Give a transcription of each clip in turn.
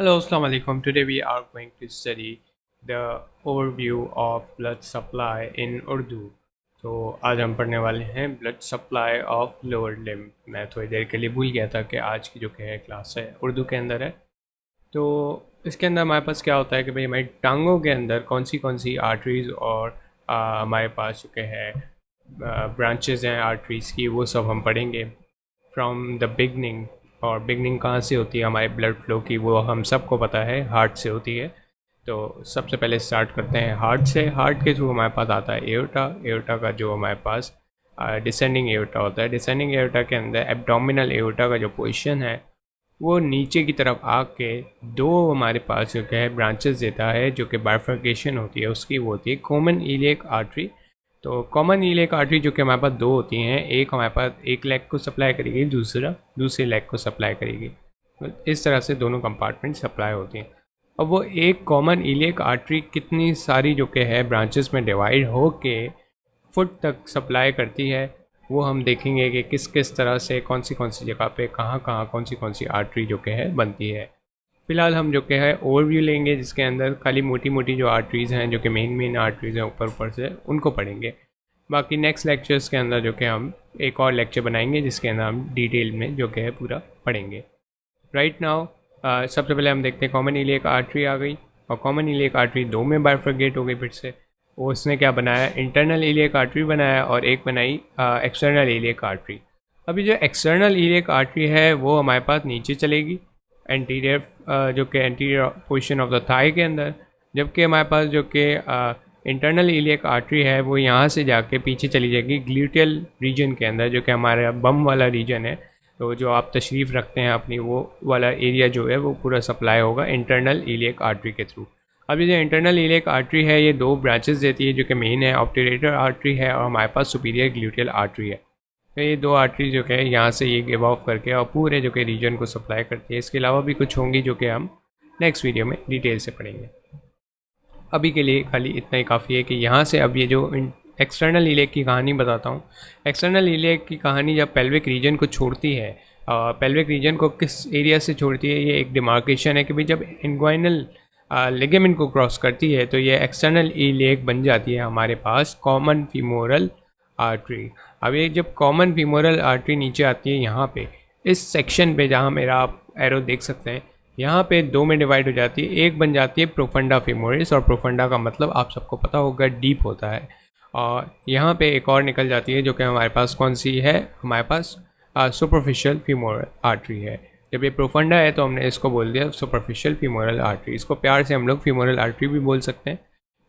Hello, Assalamu alaikum. Today we are going to study the overview of blood supply in Urdu. तो आज हम पढ़ने वाले हैं blood supply of lower limb. मैं थोड़ी देर के लिए भूल गया था कि आज की जो है क्लास है उर्दू के अंदर है। तो इसके अंदर हमारे पास क्या होता है कि भाई हमारी टांगों के अंदर कौन सी आर्टरीज़ और हमारे पास जो है ब्रांचेज़ हैं आर्टरीज़ की, वो सब हम पढ़ेंगे फ्रॉम द बिगनिंग। और बिगनिंग कहाँ से होती है हमारे ब्लड फ्लो की, वो हम सबको पता है, हार्ट से होती है। तो सबसे पहले स्टार्ट करते हैं हार्ट से। हार्ट के थ्रू हमारे पास आता है एओर्टा। एओर्टा का जो हमारे पास डिसेंडिंग एओर्टा होता है। डिसेंडिंग एओर्टा के अंदर एब्डोमिनल एओर्टा का जो पोजीशन है वो नीचे की तरफ आके दो हमारे पास जो है ब्रांचेस देता है, जो कि बाइफर्केशन होती है उसकी, वो होती है कॉमन इलियक आर्टरी। तो कॉमन इलियक आर्टरी जो कि हमारे पास दो होती हैं, एक हमारे पास एक लेग को सप्लाई करेगी, दूसरे लेग को सप्लाई करेगी। तो इस तरह से दोनों कंपार्टमेंट सप्लाई होती हैं। अब वो एक कॉमन इलियक आर्टरी कितनी सारी जो कि है ब्रांचेस में डिवाइड हो के फुट तक सप्लाई करती है, वो हम देखेंगे कि किस किस तरह से कौन सी जगह पे कहाँ कौन सी आर्टरी जो कि है बनती है। फ़िलहाल हम जो कि है ओवरव्यू लेंगे, जिसके अंदर खाली मोटी मोटी जो आर्टरीज़ हैं, जो कि मेन आर्टरीज़ हैं ऊपर से, उनको पढ़ेंगे। बाकी नेक्स्ट लेक्चर्स के अंदर जो कि हम एक और लेक्चर बनाएंगे जिसके अंदर हम डिटेल में जो कि है पूरा पढ़ेंगे। राइट नाउ सबसे पहले हम देखते हैं कॉमन इलियक आर्टरी आ गई, और कॉमन इलियक आर्टरी दो में बाइफरकेट हो गई फिर से। वो उसने क्या बनाया, इंटरनल इलियक आर्टरी बनाया और एक बनाई एक्सटर्नल इलियक आर्टरी। अभी जो एक्सटर्नल इलियक आर्टरी है वो हमारे पास नीचे चलेगी एंटीरियर, जो कि anterior position of the thigh के अंदर, जबकि हमारे पास जो कि इंटरनल इलियक आर्टरी है वो यहाँ से जाके पीछे चली जाएगी ग्लूटियल रीजन के अंदर, जो कि हमारा बम वाला रीजन है। तो जो आप तशरीफ़ रखते हैं अपनी, वो वाला एरिया जो है वो पूरा सप्लाई होगा इंटरनल इलियक आर्टरी के थ्रू। अभी जो इंटरनल इलियक आर्टरी है ये दो ब्रांचेस देती है, जो कि मेन है ऑब्टेरेटर आर्टरी है और हमारे पास सुपीरियर ग्लूटियल आर्टरी है। तो ये दो आर्टरी जो है यहाँ से ये गिव ऑफ करके और पूरे जो कि रीजन को सप्लाई करती है। इसके अलावा भी कुछ होंगी जो कि हम नेक्स्ट वीडियो में डिटेल से पढ़ेंगे। अभी के लिए खाली इतना ही काफ़ी है कि यहाँ से अब ये जो एक्सटर्नल इलियक की कहानी बताता हूँ। एक्सटर्नल इलियक की कहानी जब पेल्विक रीजन को छोड़ती है, पेल्विक रीजन को किस एरिया से छोड़ती है, ये एक डिमार्केशन है कि भाई जब इंग्वाइनल लिगामेंट को क्रॉस करती है तो ये एक्सटर्नल इलियक बन जाती है हमारे पास कॉमन फीमोरल आर्टरी। अब ये जब कॉमन फीमोरल आर्टरी नीचे आती है यहाँ पे इस सेक्शन पे, जहाँ मेरा आप एरो देख सकते हैं, यहाँ पे दो में डिवाइड हो जाती है। एक बन जाती है प्रोफंडा फीमोरिस, और प्रोफंडा का मतलब आप सबको पता होगा डीप होता है। और यहाँ पे एक और निकल जाती है जो कि हमारे पास कौन सी है, हमारे पास सुपरफिशियल फीमोरल आर्टरी है। जब ये प्रोफंडा है तो हमने इसको बोल दिया सुपरफिशियल फीमोरल आर्टरी। इसको प्यार से हम लोग फीमोरल आर्टरी भी बोल सकते हैं,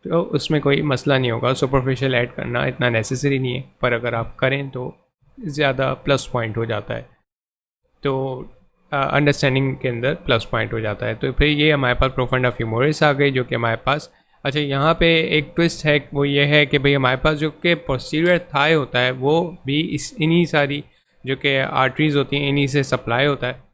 तो उसमें कोई मसला नहीं होगा। सुपरफिशियल ऐड करना इतना नेसेसरी नहीं है, पर अगर आप करें तो ज़्यादा प्लस पॉइंट हो जाता है, तो अंडरस्टैंडिंग के अंदर प्लस पॉइंट हो जाता है। तो फिर ये हमारे पास प्रोफंडा फीमोरिस आ गई, जो कि हमारे पास, अच्छा यहाँ पे एक ट्विस्ट है, वो ये है कि भाई हमारे पास जो कि पोस्टीरियर थाई होता है वो भी इन्हीं सारी जो कि आर्टरीज़ होती हैं इन्हीं से सप्लाई होता है।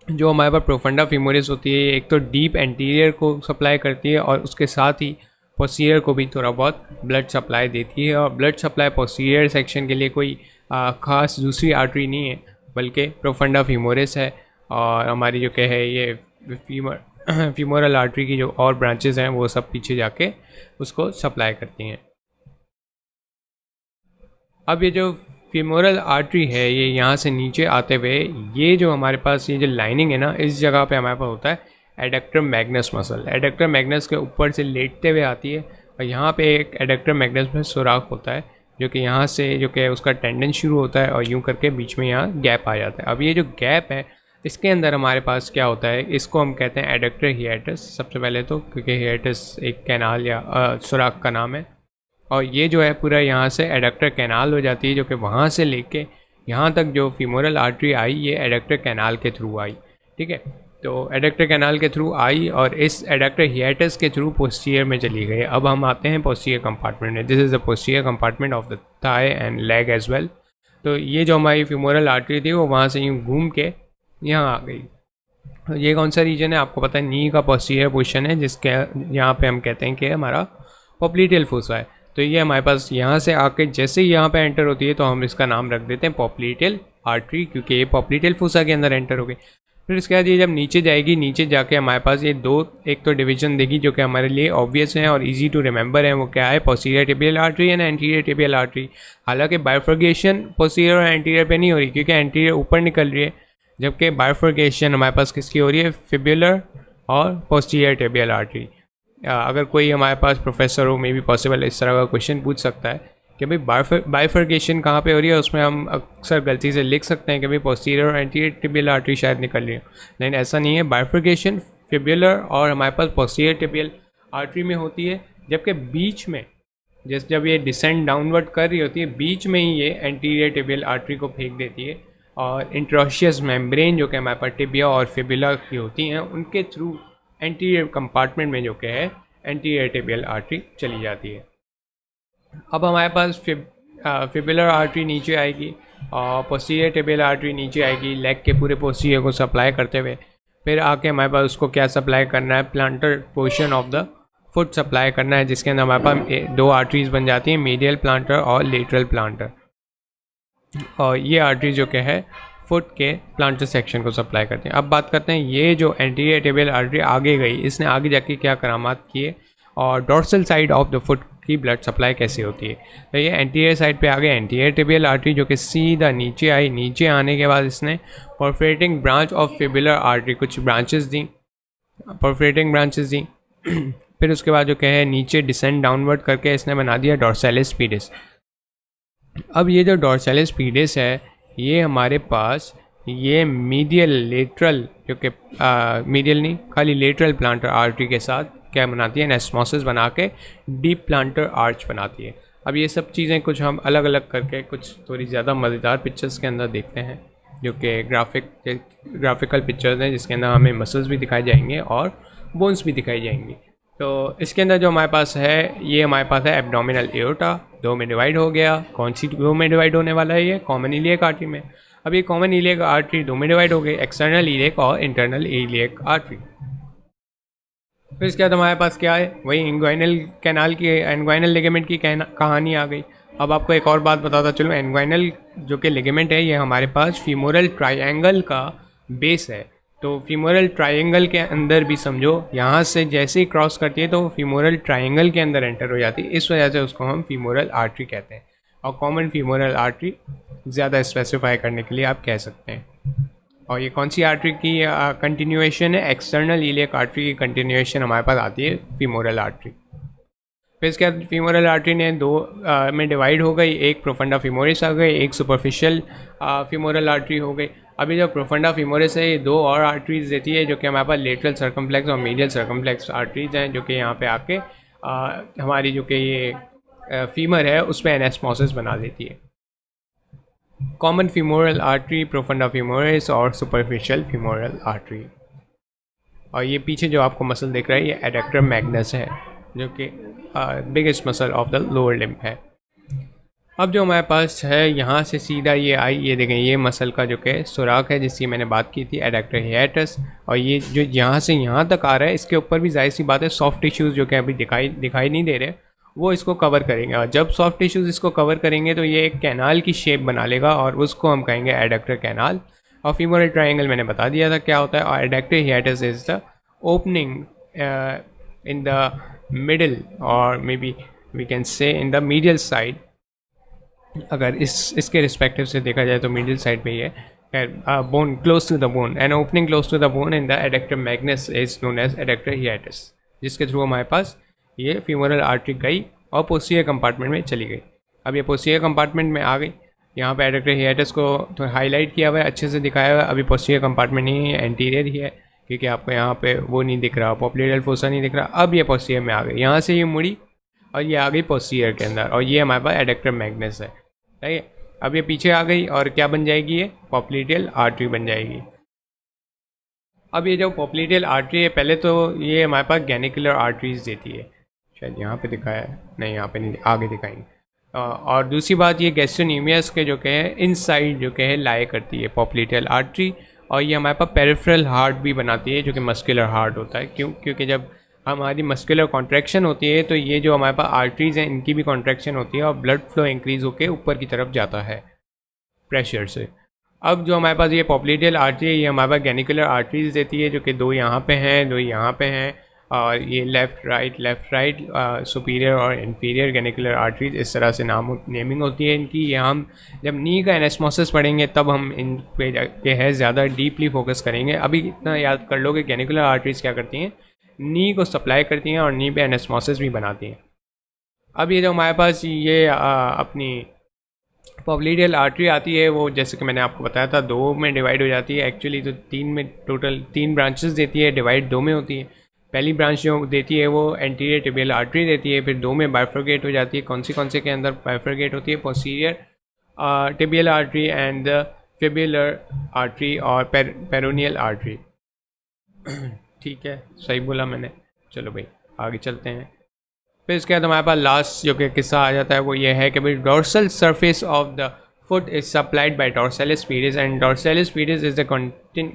जो हमारे पास प्रोफंडा फीमोरिस होती है एक तो डीप एंटीरियर को सप्लाई करती है और उसके साथ ही पोस्टीरियर को भी थोड़ा बहुत ब्लड सप्लाई देती है। और ब्लड सप्लाई पोस्टीरियर सेक्शन के लिए कोई ख़ास दूसरी आर्टरी नहीं है, बल्कि प्रोफंडा फीमोरिस है। और हमारी जो क्या है ये फीमोरल आर्टरी की जो और ब्रांचेस हैं वो सब पीछे जाके उसको सप्लाई करती हैं। अब ये जो फीमोरल आर्टरी है ये यहाँ से नीचे आते हुए ये जो हमारे पास ये जो लाइनिंग है ना, इस जगह पे हमारे पास होता है adductor Magnus muscle. Adductor Magnus के ऊपर से लेटते हुए आती है और यहाँ पे एक एडक्टर मैग्नस में सुराख होता है, जो कि यहाँ से जो कि उसका टेंडन शुरू होता है और यूँ करके बीच में यहाँ गैप आ जाता है। अब ये जो गैप है इसके अंदर हमारे पास क्या होता है, इसको हम कहते हैं एडक्टर हिएटस सबसे पहले तो, क्योंकि हिएटस एक कैनाल या सुराख का नाम है। और ये जो है पूरा यहाँ से एडक्टर कैनाल हो जाती है, जो कि वहाँ से लेके यहाँ तक जो फीमोरल आर्टरी आई ये एडक्टर कैनाल के थ्रू आई। ठीक है, तो एडक्टर कैनाल के थ्रू आई और इस एडक्टर हिएटस के थ्रू पोस्टीरियर में चली गई। अब हम आते हैं पोस्टीरियर कंपार्टमेंट में। This is the posterior compartment of the thigh and leg as well. तो ये जो हमारी फीमोरल आर्टरी थी वो वहाँ से यूँ घूम के यहाँ आ गई। ये कौन सा रीजन है आपको पता है, नी का पोस्टीरियर पोजीशन है, जिसके यहाँ पे हम कहते हैं कि हमारा पोप्लिटियल फोसा है। तो ये हमारे पास यहाँ से आके जैसे ही यहाँ पे एंटर होती है तो हम इसका नाम रख देते हैं पोप्लिटियल आर्टरी, क्योंकि ये पोप्लिटियल फोसा के अंदर एंटर हो गई। फिर उसके बाद ये जब नीचे जाएगी, नीचे जाके हमारे पास ये दो, एक तो डिवीजन देगी जो कि हमारे लिए ऑब्वियस है और इजी टू रिमेंबर है। वो क्या है? Posterior tibial artery and anterior tibial artery. हालांकि बाइफर्गेशन पोस्टीरियर और एंटीरियर पे नहीं हो रही क्योंकि एंटीरियर ऊपर निकल रही है, जबकि बाइफर्गेशन हमारे पास किसकी हो रही है? फिब्युलर और पोस्टीरियर टिबियल आर्टरी। अगर कोई हमारे पास प्रोफेसर हो, मे बी पॉसिबल इस तरह का क्वेश्चन पूछ सकता है कि भाई बाइफर्गेशन कहाँ पे हो रही है। उसमें हम अक्सर गलती से लिख सकते हैं कि भाई पोस्टीरियर और एंटीरियर टिबियल आर्टरी शायद निकल रही है, लेकिन ऐसा नहीं है। बाइफर्गेशन फिब्युलर और हमारे पास पोस्टीरियर टिबियल आर्टरी में होती है, जबकि बीच में जब ये डिसेंड डाउनवर्ड कर रही होती है, बीच में ही ये एंटीरियर टिबियल आर्टरी को फेंक देती है और इंट्रोशियस मेम्ब्रेन जो कि हमारे पास टिबिया और फिब्युला की होती हैं, उनके थ्रू एंटीरियर कंपार्टमेंट में जो कि है एंटीरियर टिबियल आर्टरी चली जाती है। अब हमारे पास फिब्युलर आर्टरी नीचे आएगी और पोस्टीरियर टिबियल आर्टरी नीचे आएगी लेग के पूरे पोस्टीरियर को सप्लाई करते हुए। फिर आके हमारे पास उसको क्या सप्लाई करना है? Planter portion of the foot supply करना है, जिसके अंदर हमारे पास दो आर्टरीज बन जाती हैं, मीडियल प्लांटर और लेटरल प्लांटर। और ये आर्टरी जो कि है फुट के प्लांटर सेक्शन को सप्लाई करते हैं। अब बात करते हैं ये जो एंटीरियर टिबियल आर्टरी आगे गई, इसने आगे जाके क्या करामात किए और dorsal side of the foot की ब्लड सप्लाई कैसे होती है। तो ये एंटीरियर साइड पे आगे एंटीरियर टिबियल आर्टरी जो कि सीधा नीचे आई। नीचे आने के बाद इसने परफोरेटिंग ब्रांच ऑफ फिब्युलर आर्टरी कुछ ब्रांचेस दी, परफोरेटिंग ब्रांचेस दी। फिर उसके बाद जो है नीचे डिसेंड डाउनवर्ड करके इसने बना दिया डॉर्सैलिस पीडिस। अब ये जो डॉर्सैलिस पीडिस है, ये हमारे पास ये मीडियल लेटरल जो कि मीडियल नहीं खाली लेटरल प्लांटर आर्टरी के साथ क्या बनाती है? एनास्मोसिस बना के डीप प्लांटर आर्च बनाती है। अब ये सब चीज़ें कुछ हम अलग अलग करके कुछ थोड़ी ज़्यादा मज़ेदार पिक्चर्स के अंदर देखते हैं, जो कि ग्राफिकल पिक्चर्स हैं, जिसके अंदर हमें मसल्स भी दिखाए जाएंगे और बोन्स भी दिखाई जाएंगी। तो इसके अंदर जो हमारे पास है, ये हमारे पास है एब्डोमिनल एओर्टा, दो में डिवाइड हो गया। कौन सी दो में डिवाइड होने वाला है? ये कॉमन इलियक आर्टरी में। अब ये कॉमन इलियक आर्टरी दो में डिवाइड हो गई, एक्सटर्नल इलियक और इंटरनल इलियक आर्टरी। फिर इसके बाद हमारे पास क्या है? वही इंग्वाइनल कैनाल की, इंग्वाइनल लिगामेंट की कहानी आ गई। अब आपको एक और बात बताता चलूँ, इंग्वाइनल जो कि लिगामेंट है, ये हमारे पास फीमोरल ट्रायंगल का बेस है। तो फीमोरल ट्रायंगल के अंदर भी समझो, यहाँ से जैसे ही क्रॉस करती है तो फीमोरल ट्रायंगल के अंदर एंटर हो जाती है, इस वजह से उसको हम फीमोरल आर्टरी कहते हैं। और कॉमन फीमोरल आर्टरी ज़्यादा स्पेसिफाई करने के लिए आप कह सकते हैं। और ये कौन सी आर्टरी की कंटिन्यूएशन है? एक्सटर्नल इलियक आर्टरी की कंटिन्यूएशन हमारे पास आती है फीमोरल आर्टरी। फिर इसके बाद फीमोरल आर्टरी ने दो में डिवाइड हो गई, एक प्रोफंडा फीमोरिस आ गई, एक सुपरफिशियल फीमोरल आर्टरी हो गई। अभी जो प्रोफंडा फीमोरिस है, ये दो और आर्टरीज देती है, जो कि हमारे पास लेटरल सर्कमफ्लेक्स और मीडियल सर्कमफ्लेक्स आर्टरीज हैं, जो कि यहाँ पे आके हमारी जो कि ये फीमर है उस पर एनास्मोसिस बना देती है। Common femoral artery, profunda femoris और सुपरफिशियल फीमोरल आर्टरी। और ये पीछे जो आपको मसल दिख रहा है, ये एडक्टर मैग्नस है, जो कि biggest muscle of the lower limb है। अब जो हमारे पास है, यहाँ से सीधा ये आई, ये देखें, ये मसल का जो कि सुराख है जिसकी मैंने बात की थी, एडक्टर हिएटस। और ये जो यहाँ से यहाँ तक आ रहा है, इसके ऊपर भी जाहिर सी बात है सॉफ्ट टिश्यूज़ जो कि अभी दिखाई नहीं दे रहे, वो इसको कवर करेंगे। और जब सॉफ्ट टिश्यूज़ इसको कवर करेंगे तो ये एक कैनाल की शेप बना लेगा और उसको हम कहेंगे एडक्टर कैनाल। और फीमोरल ट्रायंगल मैंने बता दिया था क्या होता है। और adductor hiatus is the opening in the middle और may be we can say in the medial side. अगर इसके रिस्पेक्टिव से देखा जाए तो मिडिल साइड पे ही है, bone close to the bone, an opening close to the bone in the adductor magnus is known as adductor hiatus, जिसके थ्रू हमारे पास ये फीमोरल आर्टरी गई और पोस्टीरियर कंपार्टमेंट में चली गई। अब ये पोस्टीरियर कंपार्टमेंट में आ गई, यहाँ पे एडक्टर हिएटस को तो हाईलाइट किया हुआ है, अच्छे से दिखाया हुआ है। अभी पोस्टीरियर कंपार्टमेंट नहीं है, एंटीरियर ही है, क्योंकि आपको यहाँ पे वो नहीं दिख रहा, पॉप्लिडियल फोसा नहीं दिख रहा। अब ये पोस्टीरियर में आ गई, यहाँ से ये मुड़ी और ये आ गई पोस्टीरियर के अंदर, और ये हमारे पास एडक्टर मैग्नस है। ठीक है, अब ये पीछे आ गई और क्या बन जाएगी? ये पॉप्लिडियल आर्टरी बन जाएगी। अब ये जो पॉप्लिडियल आर्टरी है, पहले तो ये हमारे पास गैनिकुलर आर्टरीज देती है, शायद यहाँ पे दिखाया है, नहीं यहाँ पे नहीं, आगे दिखाएंगे। और दूसरी बात, ये गैस्ट्रोनीमियस के जो है इनसाइड जो है लाए करती है पॉप्लिडियल आर्टरी। और ये हमारे पास पेरिफेरल हार्ट भी बनाती है, जो कि मस्कुलर हार्ट होता है। क्योंकि जब हमारी मस्कुलर कॉन्ट्रैक्शन होती है तो ये जो हमारे पास आर्टरीज हैं, इनकी भी कॉन्ट्रैक्शन होती है और ब्लड फ्लो इंक्रीज़ होकर ऊपर की तरफ जाता है प्रेशर से। अब जो हमारे पास ये पॉप्लिडियल आर्टरी है, ये हमारे पास गैनिकुलर आर्टरीज देती है, जो कि 2 यहाँ पे हैं, 2 यहाँ पे हैं, और ये लेफ़्ट राइट सुपीरियर और इंफीरियर गैनिकुलर आर्टरीज, इस तरह से नेमिंग होती है इनकी। ये हम जब नी का एनास्मोसिस पढ़ेंगे तब हम इन पे के है ज़्यादा डीपली फोकस करेंगे। अभी इतना याद कर लो कि गैनिकुलर आर्टरीज क्या करती हैं, नी को सप्लाई करती हैं और नी पे एनास्मोसिस भी बनाती हैं। अब ये जो हमारे पास ये अपनी पॉप्लिडियल आर्टरी आती है, वो जैसे कि मैंने आपको बताया था 2 में डिवाइड हो जाती है। एक्चुअली तो 3 में, टोटल 3 ब्रांचेस देती है, डिवाइड 2 में होती है। पहली ब्रांच जो देती है वो एंटीरियर टिबियल आर्टरी देती है, फिर 2 में बाइफरगेट हो जाती है। कौन से के अंदर बाइफरगेट होती है? Posterior tibial artery and the fibular artery और पेरोनियल आर्टरी। ठीक है, सही बोला मैंने। चलो भाई आगे चलते हैं। फिर इसके बाद हमारे पास लास्ट जो कि किस्सा आ जाता है वो ये है कि भाई dorsal surface of the foot is supplied by dorsalis pedis and dorsalis pedis is the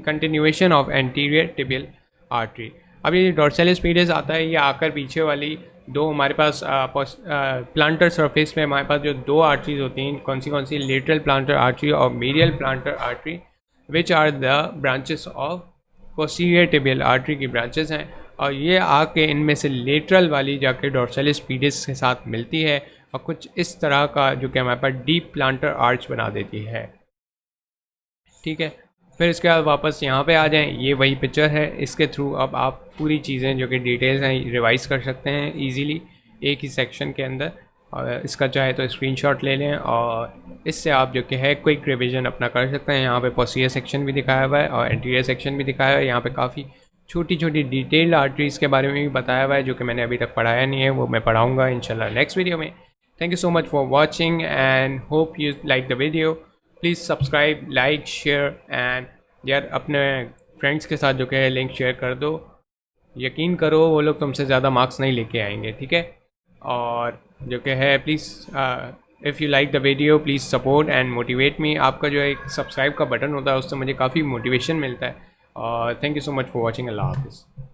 continuation of anterior tibial artery. अब ये डोर्सालिस पीडिस आता है, ये आकर पीछे वाली 2 हमारे पास प्लांटर सरफेस में हमारे पास जो 2 आर्टरीज होती हैं, कौन सी लेटरल प्लांटर आर्टरी और medial plantar artery, which are the branches of posterior tibial artery की ब्रांचेस हैं। और ये आके इनमें से लेटरल वाली जाके डोर्सालिस पीडिस के साथ मिलती है और कुछ इस तरह का जो कि हमारे पास डीप प्लांटर आर्च बना देती है। ठीक है, फिर इसके बाद वापस यहाँ पे आ जाएं, ये वही पिक्चर है। इसके थ्रू अब आप पूरी चीज़ें जो कि डिटेल्स हैं रिवाइज कर सकते हैं इजीली एक ही सेक्शन के अंदर। और इसका चाहे तो स्क्रीनशॉट ले लें और इससे आप जो कि है क्विक रिवीजन अपना कर सकते हैं। यहाँ पे पोस्टीरियर सेक्शन भी दिखाया हुआ है और एंटीरियर सेक्शन भी दिखाया हुआ है। यहाँ पे काफ़ी छोटी छोटी डिटेल्ड आर्टरीज़ के बारे में भी बताया हुआ है, जो कि मैंने अभी तक पढ़ाया नहीं है, वो मैं पढ़ाऊँगा इंशाल्लाह नेक्स्ट वीडियो में। Thank you so much for watching and hope you like the video. Please subscribe, like, share and यार अपने फ्रेंड्स के साथ जो कि है लिंक शेयर कर दो। यकीन करो वो लोग तुमसे ज़्यादा मार्क्स नहीं लेके आएंगे, ठीक है। और जो कि है please if you like the video please support and motivate me. आपका जो एक सब्सक्राइब का बटन होता है उससे मुझे काफ़ी मोटिवेशन मिलता है। और thank you so much for watching. अल्लाह हाफिज़।